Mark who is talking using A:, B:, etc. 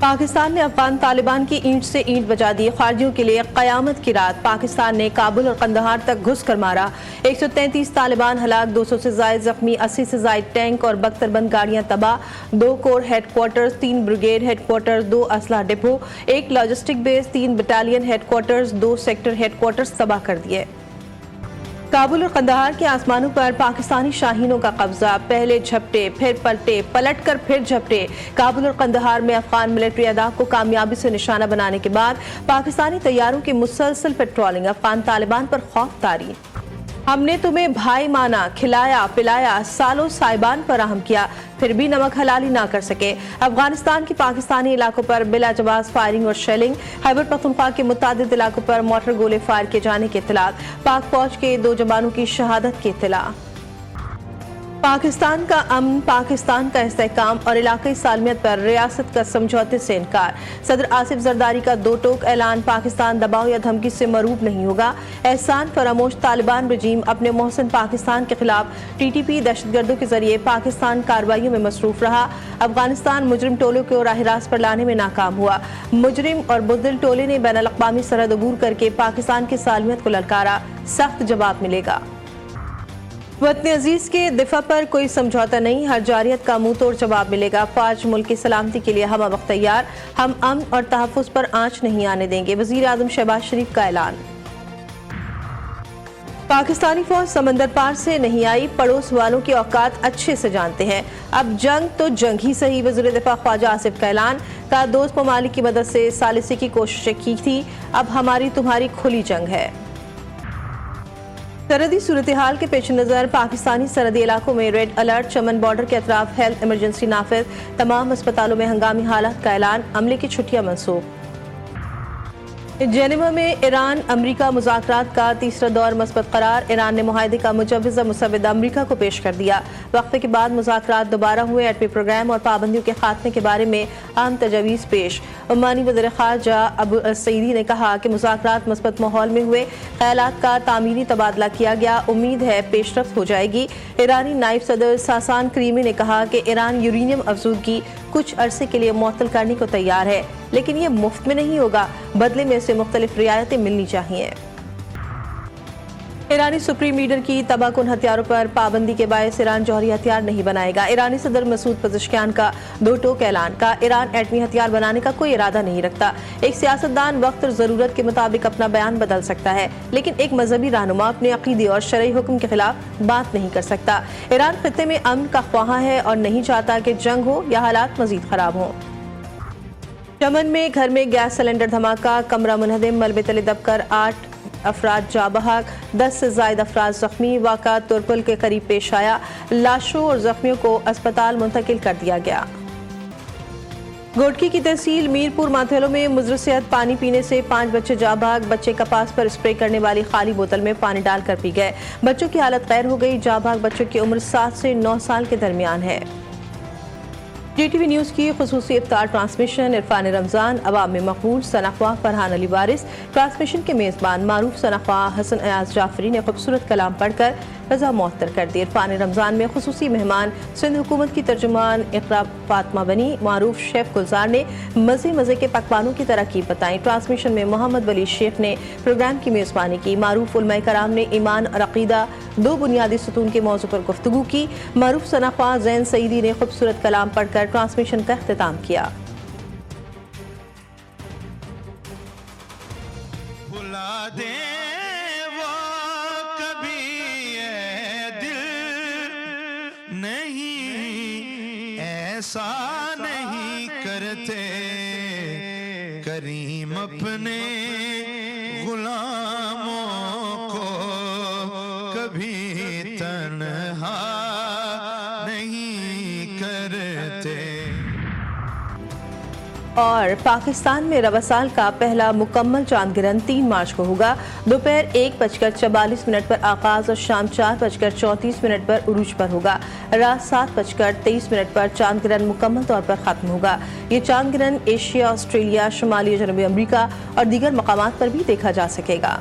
A: पाकिस्तान ने अफगान तालिबान की ईंट से ईंट बजा दी। खारजियों के लिए क़यामत की रात। पाकिस्तान ने काबुल और कंदहार तक घुस कर मारा। 133 तालिबान हलाक, 200 से ज्यादा जख्मी, 80 से ज्यादा टैंक और बख्तरबंद गाड़ियां तबाह। 2 कोर हेडक्वार्टर्स, 3 ब्रिगेड हेडक्वार्टर्स, 2 असला depot, 1 logistic base, 3 battalion headquarters, 2 sector headquarters तबाह कर दिए। काबुल और कंदहार के आसमानों पर पाकिस्तानी शाहीनों का कब्जा। पहले झपटे, फिर पलटे, पलट कर फिर झपटे। काबुल और कंदहार में अफगान मिलिट्री अहदाफ को कामयाबी से निशाना बनाने के बाद पाकिस्तानी तैयारों की मुसलसल पेट्रोलिंग। अफगान तालिबान पर खौफ तारी। हमने तुम्हें भाई माना, खिलाया पिलाया, सालों साइबान फराहम किया, फिर भी नमक हलाली ना कर सके। अफगानिस्तान के पाकिस्तानी इलाकों पर बिला जवाब फायरिंग और शेलिंग। खैबर पख्तूनख्वा के मुतादिद इलाकों पर मोटर गोले फायर किए जाने की इत्तला। पाक फौज के 2 जवानों की शहादत की इत्तला। पाकिस्तान का अमन, पाकिस्तान का इस्तेहकाम और इलाक़ाई सालमियत पर रियासत का समझौते से इनकार। सदर आसिफ जरदारी का 2 टोक ऐलान। पाकिस्तान दबाव या धमकी से मरूब नहीं होगा। एहसान फरामोश। तालिबान रजीम अपने मोहसिन पाकिस्तान के खिलाफ TTP दहशतगर्दों के जरिए पाकिस्तान कार्रवाइयों में मसरूफ रहा। अफगानिस्तान मुजरिम टोलों को राह रास्त पर लाने में नाकाम हुआ। मुजरिम और बुज़दिल टोले ने बैनुल अक़वामी सरहद अबूर करके पाकिस्तान की सालमियत को ललकारा। सख्त जवाब मिलेगा। वतन अजीज के दिफा पर कोई समझौता नहीं। हर जारियत का मुंह तोड़ जवाब मिलेगा। फौज मुल्क की सलामती के लिए हम वक्त तैयार। हम अमन और तहफ़्फ़ुज़ पर आंच नहीं आने देंगे। वज़ीर आज़म शहबाज शरीफ का ऐलान। पाकिस्तानी फौज समंदर पार से नहीं आई, पड़ोस वालों की औकात अच्छे से जानते हैं। अब जंग तो जंग ही सही। वज़ीर दिफा ख्वाजा आसिफ का ऐलान। का दोस्त ममालिक की मदद से सालिसी की कोशिशें की थी, अब हमारी तुम्हारी खुली जंग है। सरहदी सूरत हाल के पेश नज़र पाकिस्तानी सरहदी इलाकों में रेड अलर्ट। चमन बॉर्डर के अतराफ हेल्थ इमरजेंसी नाफिज। तमाम अस्पतालों में हंगामी हालात का ऐलान। अमले की छुट्टियां मनसूख। जेनेवा में ईरान अमरीका मुज़ाकरात का तीसरा दौर मस्बत करार। ईरान ने मुआहदे का मुजव्वज़ मुसव्विद अमरीका को पेश कर दिया। वक्फे के बाद मुज़ाकरात दोबारा हुए। एटमी प्रोग्राम और पाबंदियों के खात्मे के बारे में अहम तजावीज़ पेश। ओमानी वज़ीर ख़ारजा अबू सईदी ने कहा कि मुज़ाकरात मस्बत माहौल में हुए। ख़यालात का तामीरी तबादला किया गया। उम्मीद है पेशरफ्त हो जाएगी। ईरानी नायब सदर सासान करीमी ने कहा कि ईरान यूरेनियम अफजूदगी कुछ अरसे के लिए मुअत्तल करने को तैयार है, लेकिन ये मुफ्त में नहीं होगा। बदले में इसे मुख्तलिफ रियायतें मिलनी चाहिए। ईरानी सुप्रीम लीडर की तबाहकुन हथियारों पर पाबंदी के बायस ईरान जौहरी हथियार नहीं बनाएगा। ईरानी सदर मसूद पज़ेश्कियान का 2 टोक ऐलान। का ईरान एटमी हथियार बनाने का कोई इरादा नहीं रखता। एक सियासतदान वक्त और ज़रूरत के मुताबिक अपना बयान बदल सकता है, लेकिन एक मजहबी रहनुमा अपने अकीदे और शरई हुक्म के खिलाफ बात नहीं कर सकता। ईरान खित्ते में अमन का ख्वाहा है और नहीं चाहता कि जंग हो या हालात मजीद खराब हों। चमन में घर में गैस सिलेंडर धमाका, कमरा मुनहदिम, मलबे तले दबकर 8 अफराद जा बहक, 10 से ज्यादा अफराद जख्मी। वाक़ा तुरपुल के करीब पेश आया। लाशों और जख्मियों को अस्पताल मुंतकिल कर दिया गया। घोटकी की तहसील मीरपुर माथेलो में मुज़र सेहत पानी पीने से 5 बच्चे जा भाग। बच्चे कपास पर स्प्रे करने वाली खाली बोतल में पानी डालकर पी गए। बच्चों की हालत गैर हो गई। जा भाग बच्चों की उम्र 7 से 9 साल के दरमियान है। GTV न्यूज़ की खुसूसी इफ्तार ट्रांसमिशन। इरफान रमज़ान अवाम में मकबूल। सनाख्वाह फरहान अली वारिस। ट्रांसमिशन के मेज़बान मारूफ सनाख्वाह हसन अयाज जाफरी ने खूबसूरत कलाम पढ़कर रजा मुअत्तर कर दी। इरफान रमज़ान में खुसूसी मेहमान सिंध हुकूमत की तर्जुमान इकरा फातिमा बनी। मारूफ शेफ गुलजार ने मज़े के पकवानों की तरकीब बताई। ट्रांसमिशन में मोहम्मद वली शेख ने प्रोग्राम की मेज़बानी की। मारूफ उलमाए कराम ने ईमान और अक़ीदा 2 बुनियादी सतून के मौजू पर गुफ्तगू की। मारूफ सनाख्वाह ज़ैन सईदी ने खूबसूरत कलाम पढ़कर ट्रांसमिशन का इख्तिताम किया।
B: ऐसा नहीं करते करीम अपने गुलामों को, कभी तन्हा नहीं करते।
A: और पाकिस्तान में रवा साल का पहला मुकम्मल चांद गिरहण 3 मार्च को होगा। दोपहर 1:44 पर आगाज और शाम 4:34 पर उरूज पर होगा। रात 7:23 पर चांद गिरहण मुकम्मल तौर पर खत्म होगा। ये चांद गिरहण एशिया, ऑस्ट्रेलिया, शुमाली जनूबी अमरीका और दीगर मकामात पर भी देखा जा सकेगा।